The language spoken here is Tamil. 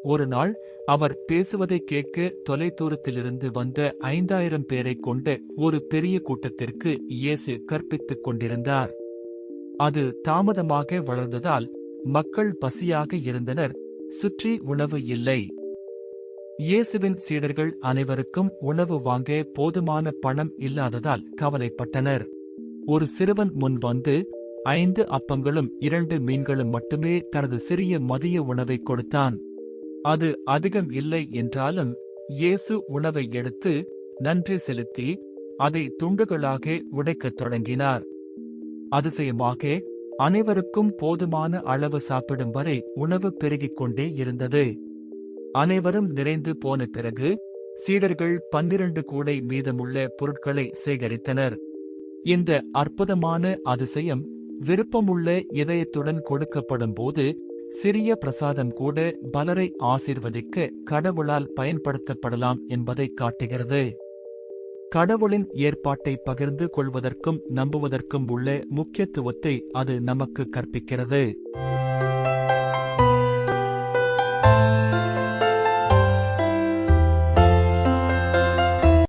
ஒரு நாள் அவர் பேசுவதை கேட்க தொலைதூரத்திலிருந்து வந்த 5000 பேரைக் கொண்ட ஒரு பெரிய கூட்டத்திற்கு இயேசு கற்பித்துக் கொண்டிருந்தார். அது தாமதமாக வளர்ந்ததால் மக்கள் பசியாக இருந்தனர், சுற்றி உணவு இல்லை. இயேசுவின் சீடர்கள் அனைவருக்கும் உணவு வாங்க போதுமான பணம் இல்லாததால் கவலைப்பட்டனர். ஒரு சிறுவன் முன் வந்து 5 அப்பங்களும் 2 மீன்களும் மட்டுமே தனது சிறிய மதிய உணவை கொடுத்தான். அது அதிகம் இல்லை என்றாலும் இயேசு உணவை எடுத்து நன்றி செலுத்தி அதை துண்டுகளாக உடைக்கத் தொடங்கினார். அதிசயமாக அனைவருக்கும் போதுமான அளவு சாப்பிடும் வரை உணவு பெருகிக் கொண்டே இருந்தது. அனைவரும் நிறைந்து போன பிறகு சீடர்கள் 12 கூடை மீதமுள்ள பொருட்களை சேகரித்தனர். இந்த அற்புதமான அதிசயம் விருப்பமுள்ள இதயத்துடன் கொடுக்கப்படும் போது சிறிய பிரசாதம் கூட பலரை ஆசீர்வதிக்க கடவுளால் பயன்படுத்தப்படலாம் என்பதை காட்டுகிறது. கடவுளின் ஏற்பாட்டை பகிர்ந்து கொள்வதற்கும் நம்புவதற்கும் உள்ள முக்கியத்துவத்தை அது நமக்கு கற்பிக்கிறது.